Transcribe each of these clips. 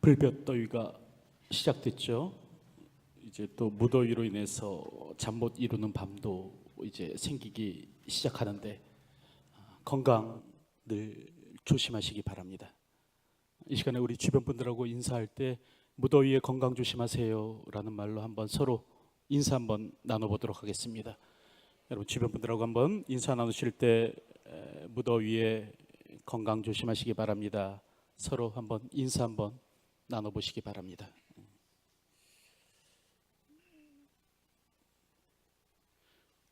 불볕더위가 시작됐죠. 이제 또 무더위로 인해서 잠 못 이루는 밤도 이제 생기기 시작하는데 건강 늘 조심하시기 바랍니다. 이 시간에 우리 주변 분들하고 인사할 때 무더위에 건강 조심하세요 라는 말로 한번 서로 인사 한번 나눠보도록 하겠습니다. 여러분 주변 분들하고 한번 인사 나누실 때 무더위에 건강 조심하시기 바랍니다. 서로 한번 인사 한번 나눠보시기 바랍니다.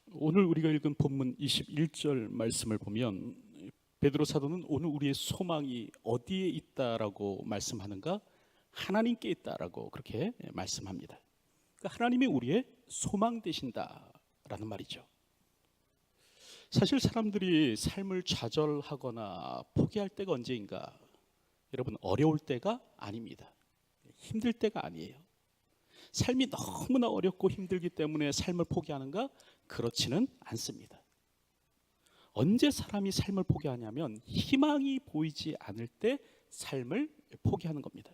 오늘 우리가 읽은 본문 21절 말씀을 보면 베드로 사도는 오늘 우리의 소망이 어디에 있다라고 말씀하는가? 하나님께 있다라고 그렇게 말씀합니다. 그러니까 하나님이 우리의 소망 되신다라는 말이죠. 사실 사람들이 삶을 좌절하거나 포기할 때가 언제인가? 여러분, 어려울 때가 아닙니다. 힘들 때가 아니에요. 삶이 너무나 어렵고 힘들기 때문에 삶을 포기하는가? 그렇지는 않습니다. 언제 사람이 삶을 포기하냐면 희망이 보이지 않을 때 삶을 포기하는 겁니다.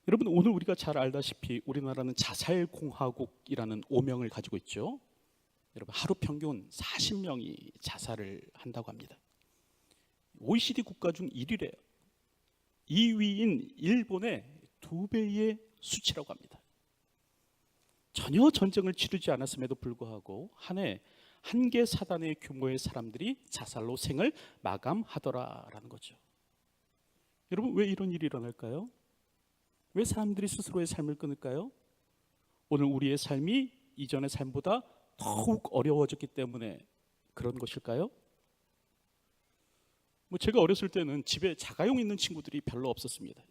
여러분, 오늘 우리가 잘 알다시피 우리나라는 자살공화국이라는 오명을 가지고 있죠. 여러분, 하루 평균 40명이 자살을 한다고 합니다. OECD 국가 중 1위래요. 2위인 일본의 2배의 수치라고 합니다. 전혀 전쟁을 치르지 않았음에도 불구하고 한 해 1개 사단의 규모의 사람들이 자살로 생을 마감하더라라는 거죠. 여러분, 왜 이런 일이 일어날까요? 왜 사람들이 스스로의 삶을 끊을까요? 오늘 우리의 삶이 이전의 삶보다 더욱 어려워졌기 때문에 그런 것일까요? 제가 어렸을 때는 집에 자가용 있는 친구들이 별로 없었습니다.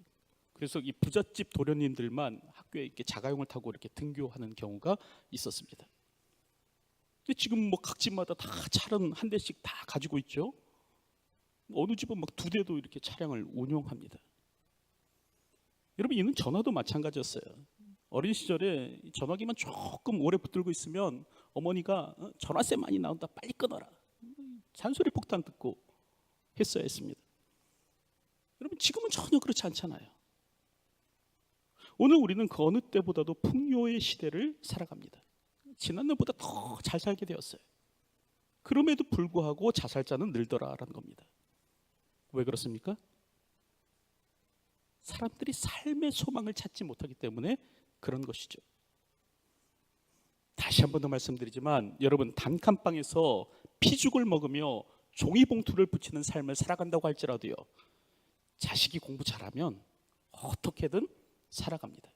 그래서 이 부잣집 도련님들만 학교에 이렇게 자가용을 타고 이렇게 등교하는 경우가 있었습니다. 근데 지금 각 집마다 다 차는 한 대씩 다 가지고 있죠. 어느 집은 2대도 이렇게 차량을 운용합니다. 여러분, 이는 전화도 마찬가지였어요. 어린 시절에 전화기만 조금 오래 붙들고 있으면 어머니가 전화세 많이 나온다, 빨리 끊어라, 잔소리 폭탄 듣고 했어야 했습니다. 여러분, 지금은 전혀 그렇지 않잖아요. 오늘 우리는 그 어느 때보다도 풍요의 시대를 살아갑니다. 지난날보다 더 잘 살게 되었어요. 그럼에도 불구하고 자살자는 늘더라라는 겁니다. 왜 그렇습니까? 사람들이 삶의 소망을 찾지 못하기 때문에 그런 것이죠. 다시 한 번 더 말씀드리지만 여러분, 단칸방에서 피죽을 먹으며 종이봉투를 붙이는 삶을 살아간다고 할지라도요, 자식이 공부 잘하면 어떻게든 살아갑니다.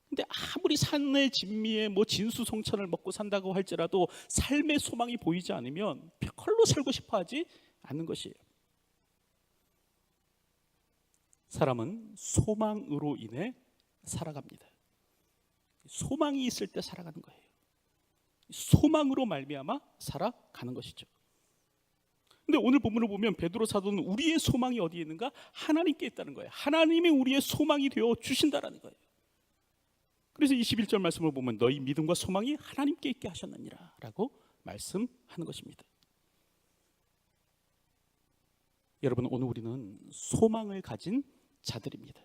근데 아무리 산의 진미에 진수성찬을 먹고 산다고 할지라도 삶의 소망이 보이지 않으면 별로 살고 싶어 하지 않는 것이에요. 사람은 소망으로 인해 살아갑니다. 소망이 있을 때 살아가는 거예요. 소망으로 말미암아 살아가는 것이죠. 근데 오늘 본문을 보면 베드로 사도는 우리의 소망이 어디에 있는가? 하나님께 있다는 거예요. 하나님이 우리의 소망이 되어 주신다라는 거예요. 그래서 21절 말씀을 보면 너희 믿음과 소망이 하나님께 있게 하셨느니라 라고 말씀하는 것입니다. 여러분, 오늘 우리는 소망을 가진 자들입니다.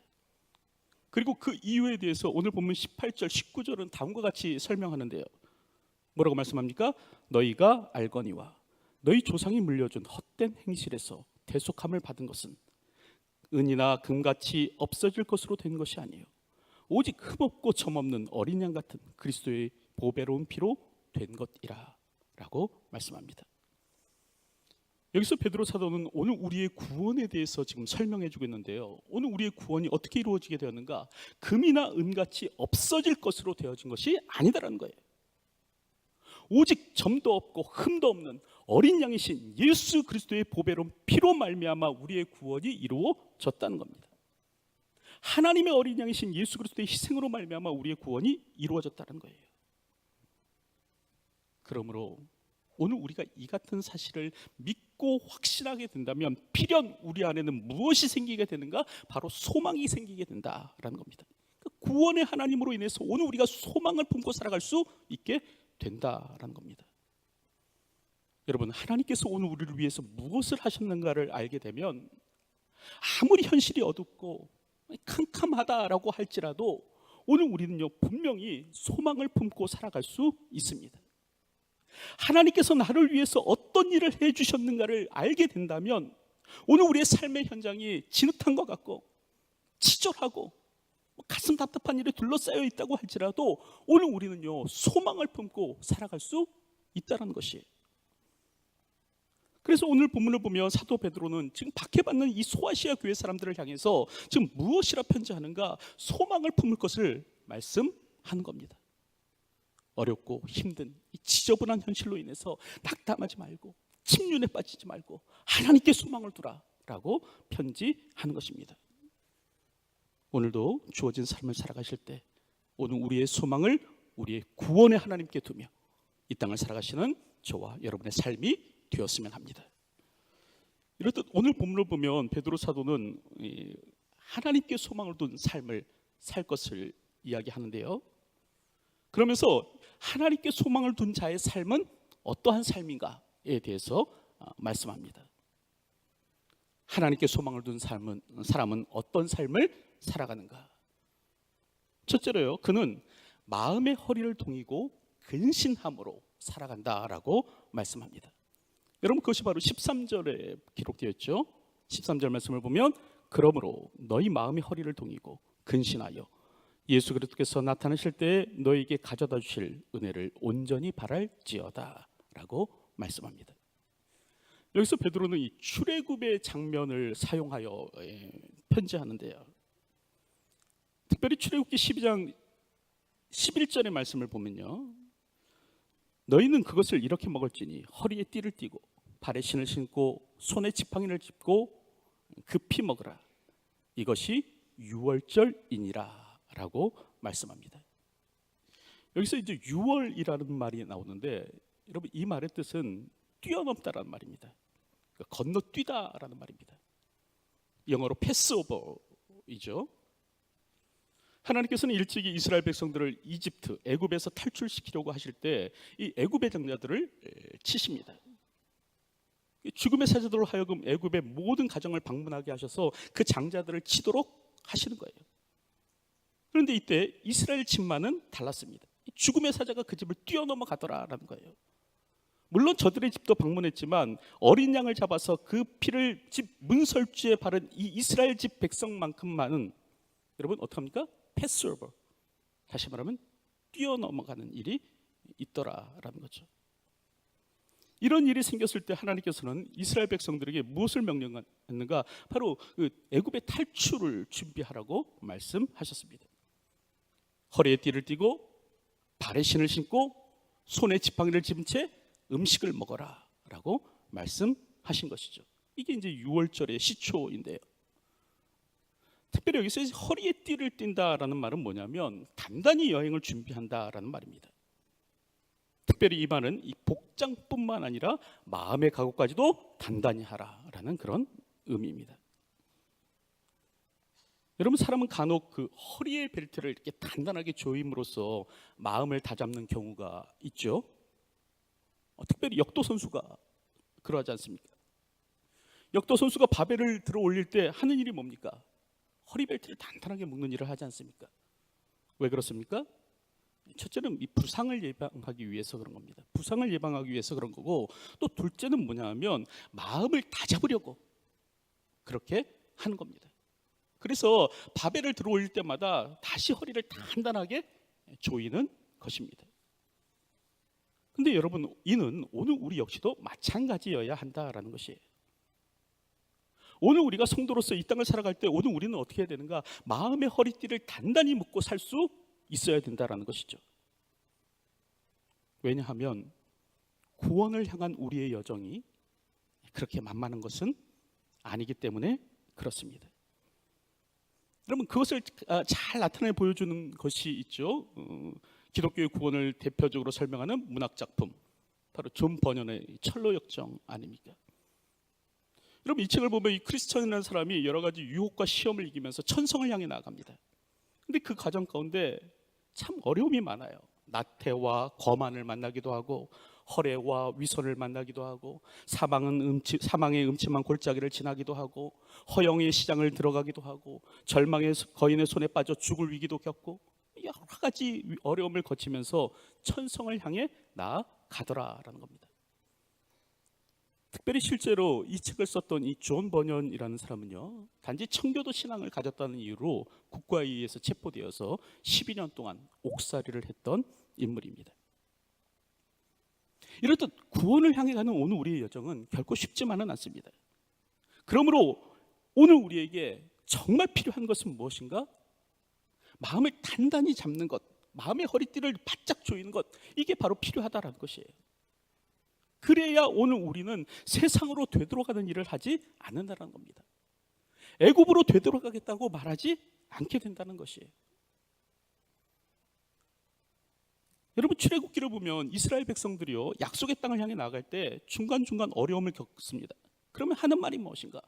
그리고 그 이유에 대해서 오늘 본문 18절 19절은 다음과 같이 설명하는데요, 뭐라고 말씀합니까? 너희가 알거니와 너희 조상이 물려준 헛된 행실에서 대속함을 받은 것은 은이나 금같이 없어질 것으로 된 것이 아니에요. 오직 흠없고 점없는 어린 양 같은 그리스도의 보배로운 피로 된 것이라 라고 말씀합니다. 여기서 베드로 사도는 오늘 우리의 구원에 대해서 지금 설명해 주고 있는데요, 오늘 우리의 구원이 어떻게 이루어지게 되었는가? 금이나 은같이 없어질 것으로 되어진 것이 아니다라는 거예요. 오직 점도 없고 흠도 없는 어린 양이신 예수 그리스도의 보배로운 피로 말미암아 우리의 구원이 이루어졌다는 겁니다. 하나님의 어린 양이신 예수 그리스도의 희생으로 말미암아 우리의 구원이 이루어졌다는 거예요. 그러므로 오늘 우리가 이 같은 사실을 믿고 확신하게 된다면 필연 우리 안에는 무엇이 생기게 되는가? 바로 소망이 생기게 된다라는 겁니다. 구원의 하나님으로 인해서 오늘 우리가 소망을 품고 살아갈 수 있게 된다라는 겁니다. 여러분, 하나님께서 오늘 우리를 위해서 무엇을 하셨는가를 알게 되면 아무리 현실이 어둡고 캄캄하다라고 할지라도 오늘 우리는요, 분명히 소망을 품고 살아갈 수 있습니다. 하나님께서 나를 위해서 어떤 일을 해주셨는가를 알게 된다면 오늘 우리의 삶의 현장이 진흙탕과 같고 치졸하고 가슴 답답한 일에 둘러싸여 있다고 할지라도 오늘 우리는요, 소망을 품고 살아갈 수 있다는 것이에요. 그래서 오늘 본문을 보면 사도 베드로는 지금 박해받는 이 소아시아 교회 사람들을 향해서 지금 무엇이라 편지하는가? 소망을 품을 것을 말씀하는 겁니다. 어렵고 힘든 이 지저분한 현실로 인해서 낙담하지 말고 침륜에 빠지지 말고 하나님께 소망을 두라라고 편지하는 것입니다. 오늘도 주어진 삶을 살아가실 때 오늘 우리의 소망을 우리의 구원의 하나님께 두며 이 땅을 살아가시는 저와 여러분의 삶이 되었으면 합니다. 이렇듯 오늘 본문을 보면 베드로 사도는 하나님께 소망을 둔 삶을 살 것을 이야기하는데요. 그러면서 하나님께 소망을 둔 자의 삶은 어떠한 삶인가에 대해서 말씀합니다. 하나님께 소망을 둔 사람은 어떤 삶을 살아가는가? 첫째로요, 그는 마음의 허리를 동이고 근신함으로 살아간다라고 말씀합니다. 여러분, 그것이 바로 13절에 기록되어 있죠. 13절 말씀을 보면 그러므로 너희 마음의 허리를 동이고 근신하여 예수 그리스도께서 나타나실 때 너희에게 가져다 주실 은혜를 온전히 바랄지어다 라고 말씀합니다. 여기서 베드로는 이 출애굽의 장면을 사용하여 편지하는데요, 특별히 출애굽기 12장 11절의 말씀을 보면요, 너희는 그것을 이렇게 먹을지니 허리에 띠를 띠고 발에 신을 신고 손에 지팡이를 짚고 급히 먹으라. 이것이 유월절이니라 라고 말씀합니다. 여기서 이제 유월이라는 말이 나오는데 여러분, 이 말의 뜻은 뛰어넘다라는 말입니다. 그러니까 건너뛰다라는 말입니다. 영어로 패스오버이죠. 하나님께서는 일찍이 이스라엘 백성들을 이집트, 애굽에서 탈출시키려고 하실 때 이 애굽의 장자들을 치십니다. 죽음의 사자들로 하여금 애굽의 모든 가정을 방문하게 하셔서 그 장자들을 치도록 하시는 거예요. 그런데 이때 이스라엘 집만은 달랐습니다. 죽음의 사자가 그 집을 뛰어넘어 가더라라는 거예요. 물론 저들의 집도 방문했지만 어린 양을 잡아서 그 피를 집 문설주에 바른 이 이스라엘 집 백성만큼만은 여러분 어떡합니까? 패스오버, 다시 말하면 뛰어넘어가는 일이 있더라라는 거죠. 이런 일이 생겼을 때 하나님께서는 이스라엘 백성들에게 무엇을 명령했는가? 바로 그 애굽의 탈출을 준비하라고 말씀하셨습니다. 허리에 띠를 띠고 발에 신을 신고 손에 지팡이를 짚은 채 음식을 먹어라 라고 말씀하신 것이죠. 이게 이제 6월절의 시초인데요, 특별히 여기서 허리에 띠를 띈다라는 말은 뭐냐면 단단히 여행을 준비한다라는 말입니다. 특별히 이 말은 이 복장뿐만 아니라 마음의 각오까지도 단단히 하라라는 그런 의미입니다. 여러분, 사람은 간혹 그 허리의 벨트를 이렇게 단단하게 조임으로써 마음을 다잡는 경우가 있죠. 특별히 역도 선수가 그러하지 않습니까? 역도 선수가 바벨을 들어 올릴 때 하는 일이 뭡니까? 허리 벨트를 단단하게 묶는 일을 하지 않습니까? 왜 그렇습니까? 첫째는 이 부상을 예방하기 위해서 그런 겁니다. 부상을 예방하기 위해서 그런 거고, 또 둘째는 뭐냐면 마음을 다잡으려고 그렇게 하는 겁니다. 그래서 바벨을 들어 올릴 때마다 다시 허리를 단단하게 조이는 것입니다. 근데 여러분, 이는 오늘 우리 역시도 마찬가지여야 한다라는 것이에요. 오늘 우리가 성도로서 이 땅을 살아갈 때 오늘 우리는 어떻게 해야 되는가? 마음의 허리띠를 단단히 묶고 살 수 있어야 된다라는 것이죠. 왜냐하면 구원을 향한 우리의 여정이 그렇게 만만한 것은 아니기 때문에 그렇습니다. 여러분, 그것을 잘 나타내 보여주는 것이 있죠. 기독교의 구원을 대표적으로 설명하는 문학 작품, 바로 존 버년의 철로 역정 아닙니까? 여러분, 이 책을 보면 이 크리스천이라는 사람이 여러 가지 유혹과 시험을 이기면서 천성을 향해 나아갑니다. 근데 그 과정 가운데 참 어려움이 많아요. 나태와 거만을 만나기도 하고 허례와 위선을 만나기도 하고, 사망의 음침한 골짜기를 지나기도 하고, 허영의 시장을 들어가기도 하고, 절망의 거인의 손에 빠져 죽을 위기도 겪고, 여러 가지 어려움을 거치면서 천성을 향해 나아가더라라는 겁니다. 특별히 실제로 이 책을 썼던 이 존 버년이라는 사람은요, 단지 청교도 신앙을 가졌다는 이유로 국가에 의해서 체포되어서 12년 동안 옥살이를 했던 인물입니다. 이렇듯 구원을 향해 가는 오늘 우리의 여정은 결코 쉽지만은 않습니다. 그러므로 오늘 우리에게 정말 필요한 것은 무엇인가? 마음을 단단히 잡는 것, 마음의 허리띠를 바짝 조이는 것, 이게 바로 필요하다라는 것이에요. 그래야 오늘 우리는 세상으로 되돌아가는 일을 하지 않는다는 겁니다. 애굽으로 되돌아가겠다고 말하지 않게 된다는 것이에요. 여러분, 출애굽기를 보면 이스라엘 백성들이요, 약속의 땅을 향해 나아갈 때 중간중간 어려움을 겪습니다. 그러면 하는 말이 무엇인가?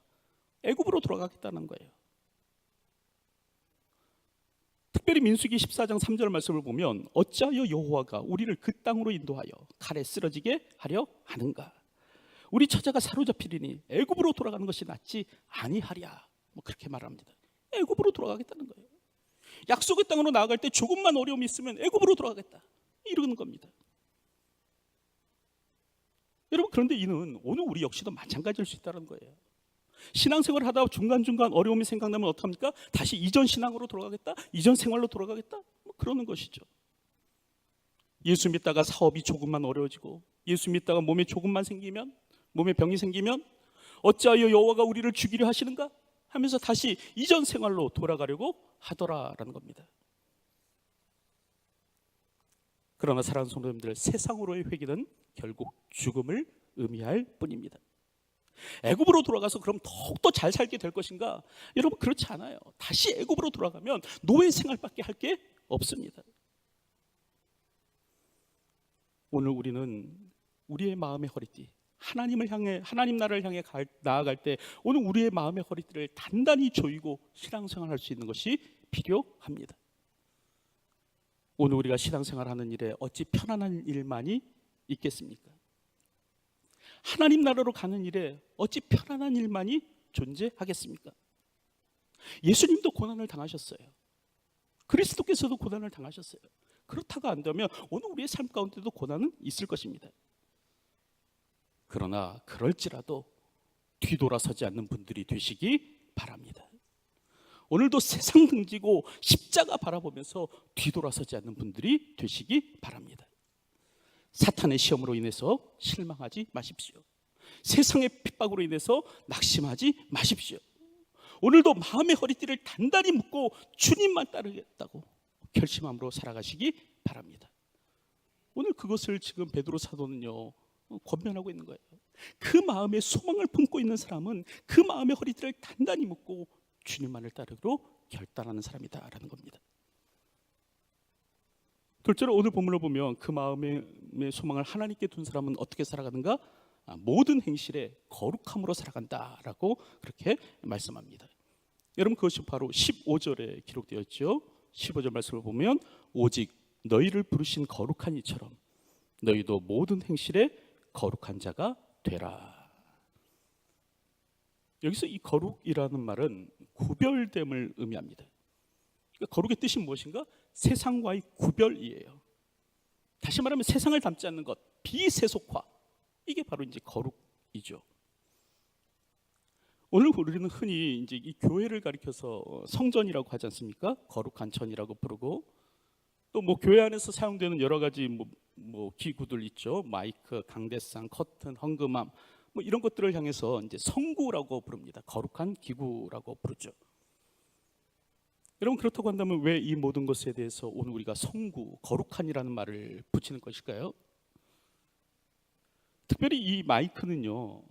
애굽으로 돌아가겠다는 거예요. 특별히 민수기 14장 3절 말씀을 보면 어찌하여 여호와가 우리를 그 땅으로 인도하여 칼에 쓰러지게 하려 하는가? 우리 처자가 사로잡히리니 애굽으로 돌아가는 것이 낫지 아니하랴. 그렇게 말합니다. 애굽으로 돌아가겠다는 거예요. 약속의 땅으로 나아갈 때 조금만 어려움이 있으면 애굽으로 돌아가겠다, 이러는 겁니다. 여러분, 그런데 이는 오늘 우리 역시도 마찬가지일 수 있다는 거예요. 신앙생활을 하다가 중간중간 어려움이 생각나면 어떡합니까? 다시 이전 신앙으로 돌아가겠다? 이전 생활로 돌아가겠다? 그러는 것이죠. 예수 믿다가 사업이 조금만 어려워지고, 예수 믿다가 몸에 조금만 생기면, 몸에 병이 생기면 어찌하여 여호와가 우리를 죽이려 하시는가? 하면서 다시 이전 생활로 돌아가려고 하더라라는 겁니다. 그러나 사랑하는 성도님들, 세상으로의 회개는 결국 죽음을 의미할 뿐입니다. 애굽으로 돌아가서 그럼 더욱더 잘 살게 될 것인가? 여러분, 그렇지 않아요. 다시 애굽으로 돌아가면 노예 생활밖에 할 게 없습니다. 오늘 우리는 우리의 마음의 허리띠, 하나님을 향해, 하나님 나라를 향해 나아갈 때 오늘 우리의 마음의 허리띠를 단단히 조이고 신앙생활할 수 있는 것이 필요합니다. 오늘 우리가 신앙생활하는 일에 어찌 편안한 일만이 있겠습니까? 하나님 나라로 가는 일에 어찌 편안한 일만이 존재하겠습니까? 예수님도 고난을 당하셨어요. 그리스도께서도 고난을 당하셨어요. 그렇다고 한다면 오늘 우리의 삶 가운데도 고난은 있을 것입니다. 그러나 그럴지라도 뒤돌아서지 않는 분들이 되시기 바랍니다. 오늘도 세상 등지고 십자가 바라보면서 뒤돌아서지 않는 분들이 되시기 바랍니다. 사탄의 시험으로 인해서 실망하지 마십시오. 세상의 핍박으로 인해서 낙심하지 마십시오. 오늘도 마음의 허리띠를 단단히 묶고 주님만 따르겠다고 결심함으로 살아가시기 바랍니다. 오늘 그것을 지금 베드로 사도는요, 권면하고 있는 거예요. 그 마음에 소망을 품고 있는 사람은 그 마음의 허리띠를 단단히 묶고 주님만을 따르기로 결단하는 사람이다라는 겁니다. 둘째로 오늘 본문을 보면 그 마음의 소망을 하나님께 둔 사람은 어떻게 살아가는가? 모든 행실에 거룩함으로 살아간다라고 그렇게 말씀합니다. 여러분, 그것이 바로 15절에 기록되어 있죠. 15절 말씀을 보면 오직 너희를 부르신 거룩한 이처럼 너희도 모든 행실에 거룩한 자가 되라. 여기서 이 거룩이라는 말은 구별됨을 의미합니다. 그러니까 거룩의 뜻이 무엇인가? 세상과의 구별이에요. 다시 말하면 세상을 닮지 않는 것, 비세속화, 이게 바로 이제 거룩이죠. 오늘 우리는 흔히 이제 이 교회를 가리켜서 성전이라고 하지 않습니까? 거룩한 전이라고 부르고, 또 뭐 교회 안에서 사용되는 여러 가지 뭐 기구들 있죠. 마이크, 강대상, 커튼, 헌금함, 뭐 이런 것들을 향해서 이제 성구라고 부릅니다. 거룩한 기구라고 부르죠. 여러분, 그렇다고 한다면 왜 이 모든 것에 대해서 오늘 우리가 성구, 거룩한이라는 말을 붙이는 것일까요? 특별히 이 마이크는요,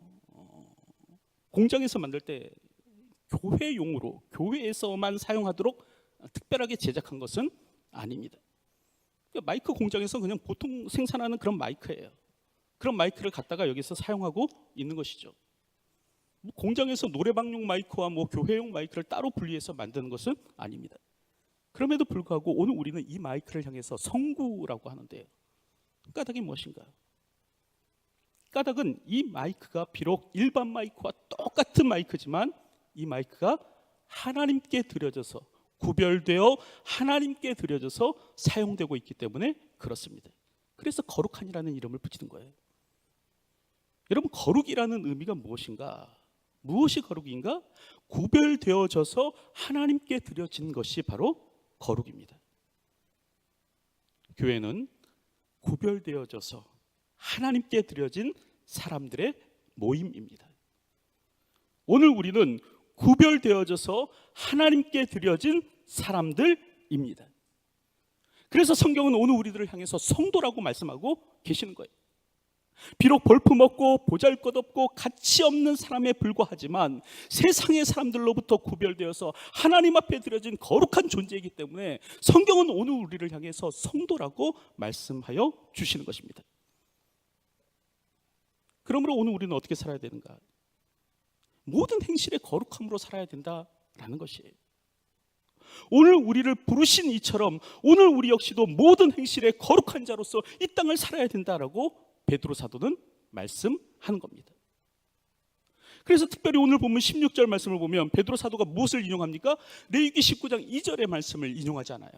공장에서 만들 때 교회용으로, 교회에서만 사용하도록 특별하게 제작한 것은 아닙니다. 그러니까 마이크 공장에서 그냥 보통 생산하는 그런 마이크예요. 그런 마이크를 갖다가 여기서 사용하고 있는 것이죠. 공장에서 노래방용 마이크와 뭐 교회용 마이크를 따로 분리해서 만드는 것은 아닙니다. 그럼에도 불구하고 오늘 우리는 이 마이크를 향해서 성구라고 하는데요, 까닭이 무엇인가? 까닭은 이 마이크가 비록 일반 마이크와 똑같은 마이크지만 이 마이크가 하나님께 드려져서, 구별되어 하나님께 드려져서 사용되고 있기 때문에 그렇습니다. 그래서 거룩한이라는 이름을 붙이는 거예요. 여러분, 거룩이라는 의미가 무엇인가? 무엇이 거룩인가? 구별되어져서 하나님께 드려진 것이 바로 거룩입니다. 교회는 구별되어져서 하나님께 드려진 사람들의 모임입니다. 오늘 우리는 구별되어져서 하나님께 드려진 사람들입니다. 그래서 성경은 오늘 우리들을 향해서 성도라고 말씀하고 계시는 거예요. 비록 볼품없고 보잘것없고 가치 없는 사람에 불과하지만 세상의 사람들로부터 구별되어서 하나님 앞에 드려진 거룩한 존재이기 때문에 성경은 오늘 우리를 향해서 성도라고 말씀하여 주시는 것입니다. 그러므로 오늘 우리는 어떻게 살아야 되는가? 모든 행실에 거룩함으로 살아야 된다라는 것이에요. 오늘 우리를 부르신 이처럼 오늘 우리 역시도 모든 행실에 거룩한 자로서 이 땅을 살아야 된다라고 베드로 사도는 말씀하는 겁니다. 그래서 특별히 오늘 보면 16절 말씀을 보면 베드로 사도가 무엇을 인용합니까? 레위기 19장 2절의 말씀을 인용하지 않아요.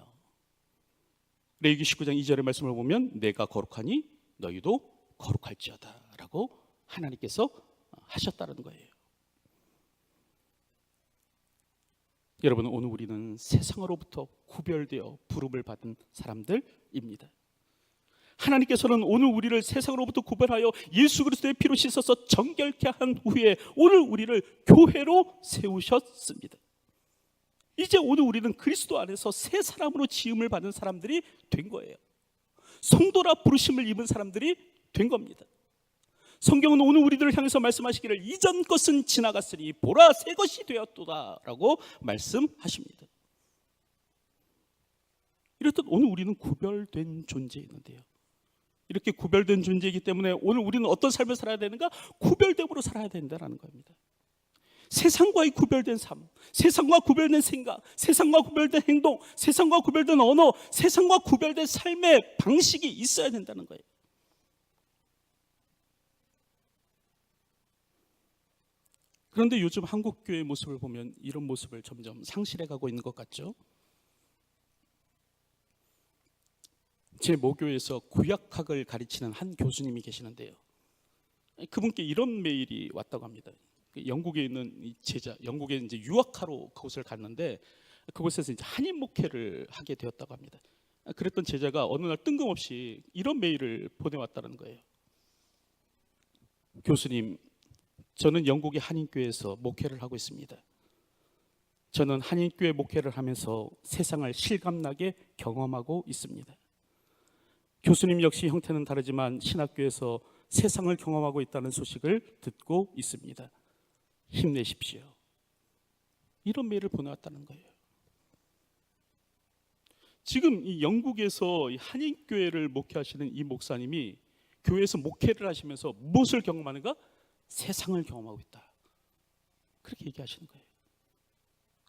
레위기 19장 2절의 말씀을 보면 내가 거룩하니 너희도 거룩할지어다 라고 하나님께서 하셨다는 거예요. 여러분, 오늘 우리는 세상으로부터 구별되어 부름을 받은 사람들입니다. 하나님께서는 오늘 우리를 세상으로부터 구별하여 예수 그리스도의 피로 씻어서 정결케 한 후에 오늘 우리를 교회로 세우셨습니다. 이제 오늘 우리는 그리스도 안에서 새 사람으로 지음을 받은 사람들이 된 거예요. 성도라 부르심을 입은 사람들이 된 겁니다. 성경은 오늘 우리들을 향해서 말씀하시기를 이전 것은 지나갔으니 보라 새 것이 되었도다 라고 말씀하십니다. 이렇듯 오늘 우리는 구별된 존재였는데요, 이렇게 구별된 존재이기 때문에 오늘 우리는 어떤 삶을 살아야 되는가? 구별됨으로 살아야 된다는 겁니다. 세상과의 구별된 삶, 세상과 구별된 생각, 세상과 구별된 행동, 세상과 구별된 언어, 세상과 구별된 삶의 방식이 있어야 된다는 거예요. 그런데 요즘 한국교회의 모습을 보면 이런 모습을 점점 상실해가고 있는 것 같죠? 제 모교에서 구약학을 가르치는 한 교수님이 계시는데요, 그분께 이런 메일이 왔다고 합니다. 영국에 있는 이 제자, 영국에 이제 유학하러 그곳을 갔는데 그곳에서 이제 한인 목회를 하게 되었다고 합니다. 그랬던 제자가 어느 날 뜬금없이 이런 메일을 보내왔다는 거예요. 교수님, 저는 영국의 한인교회에서 목회를 하고 있습니다. 저는 한인교회 목회를 하면서 세상을 실감나게 경험하고 있습니다. 교수님 역시 형태는 다르지만 신학교에서 세상을 경험하고 있다는 소식을 듣고 있습니다. 힘내십시오. 이런 메일을 보내왔다는 거예요. 지금 이 영국에서 한인교회를 목회하시는 이 목사님이 교회에서 목회를 하시면서 무엇을 경험하는가? 세상을 경험하고 있다, 그렇게 얘기하시는 거예요.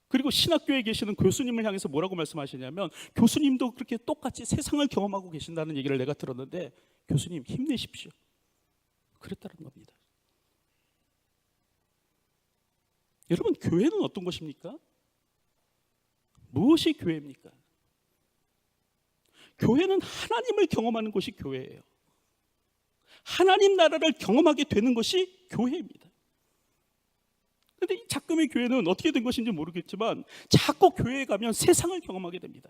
그리고 신학교에 계시는 교수님을 향해서 뭐라고 말씀하시냐면, 교수님도 그렇게 똑같이 세상을 경험하고 계신다는 얘기를 내가 들었는데 교수님 힘내십시오, 그랬다는 겁니다. 여러분, 교회는 어떤 것입니까? 무엇이 교회입니까? 교회는 하나님을 경험하는 것이 교회예요. 하나님 나라를 경험하게 되는 것이 교회입니다. 그런데 이 작금의 교회는 어떻게 된 것인지 모르겠지만 자꾸 교회에 가면 세상을 경험하게 됩니다.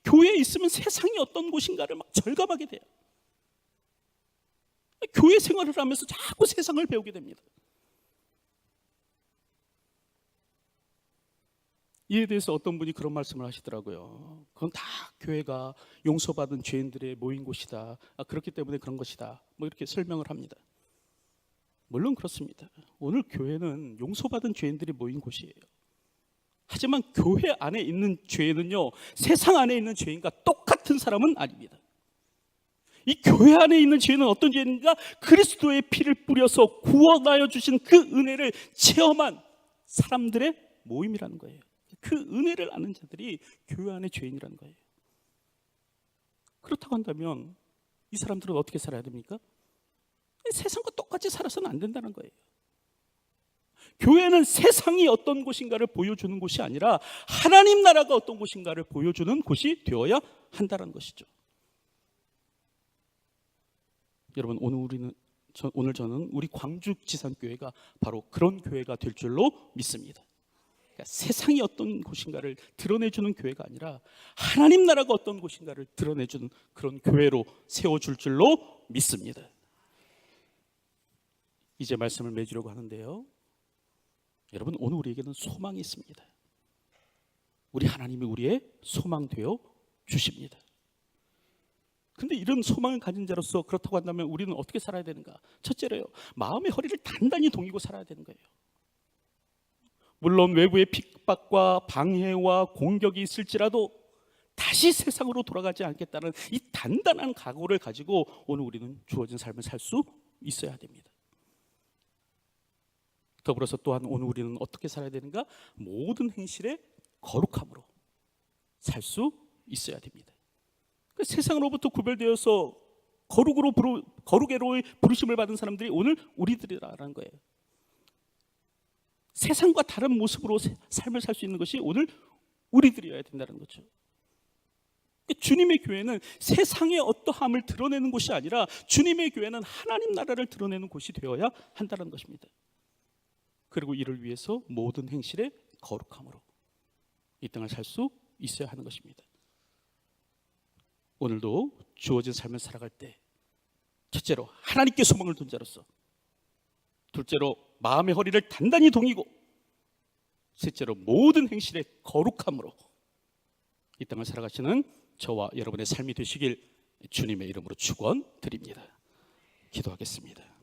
교회에 있으면 세상이 어떤 곳인가를 막 절감하게 돼요. 교회 생활을 하면서 자꾸 세상을 배우게 됩니다. 이에 대해서 어떤 분이 그런 말씀을 하시더라고요. 그건 다 교회가 용서받은 죄인들의 모인 곳이다, 그렇기 때문에 그런 것이다, 뭐 이렇게 설명을 합니다. 물론 그렇습니다. 오늘 교회는 용서받은 죄인들이 모인 곳이에요. 하지만 교회 안에 있는 죄는요, 세상 안에 있는 죄인과 똑같은 사람은 아닙니다. 이 교회 안에 있는 죄는 어떤 죄인가? 그리스도의 피를 뿌려서 구원하여 주신 그 은혜를 체험한 사람들의 모임이라는 거예요. 그 은혜를 아는 자들이 교회 안의 죄인이라는 거예요. 그렇다고 한다면 이 사람들은 어떻게 살아야 됩니까? 세상과 똑같이 살아서는 안 된다는 거예요. 교회는 세상이 어떤 곳인가를 보여주는 곳이 아니라 하나님 나라가 어떤 곳인가를 보여주는 곳이 되어야 한다는 것이죠. 여러분, 오늘 저는 우리 광주 지산교회가 바로 그런 교회가 될 줄로 믿습니다. 그러니까 세상이 어떤 곳인가를 드러내주는 교회가 아니라 하나님 나라가 어떤 곳인가를 드러내주는 그런 교회로 세워줄 줄로 믿습니다. 이제 말씀을 맺으려고 하는데요, 여러분, 오늘 우리에게는 소망이 있습니다. 우리 하나님이 우리의 소망 되어 주십니다. 근데 이런 소망을 가진 자로서 그렇다고 한다면 우리는 어떻게 살아야 되는가? 첫째로요, 마음의 허리를 단단히 동이고 살아야 되는 거예요. 물론 외부의 핍박과 방해와 공격이 있을지라도 다시 세상으로 돌아가지 않겠다는 이 단단한 각오를 가지고 오늘 우리는 주어진 삶을 살 수 있어야 됩니다. 더불어서 또한 오늘 우리는 어떻게 살아야 되는가? 모든 행실에 거룩함으로 살 수 있어야 됩니다. 세상으로부터 구별되어서 거룩에로의 부르심을 받은 사람들이 오늘 우리들이라는 거예요. 세상과 다른 모습으로 삶을 살 수 있는 것이 오늘 우리들이어야 된다는 거죠. 주님의 교회는 세상의 어떠함을 드러내는 곳이 아니라 주님의 교회는 하나님 나라를 드러내는 곳이 되어야 한다는 것입니다. 그리고 이를 위해서 모든 행실에 거룩함으로 이 땅을 살 수 있어야 하는 것입니다. 오늘도 주어진 삶을 살아갈 때 첫째로 하나님께 소망을 둔 자로서, 둘째로 마음의 허리를 단단히 동이고, 셋째로 모든 행실에 거룩함으로 이 땅을 살아가시는 저와 여러분의 삶이 되시길 주님의 이름으로 축원드립니다. 기도하겠습니다.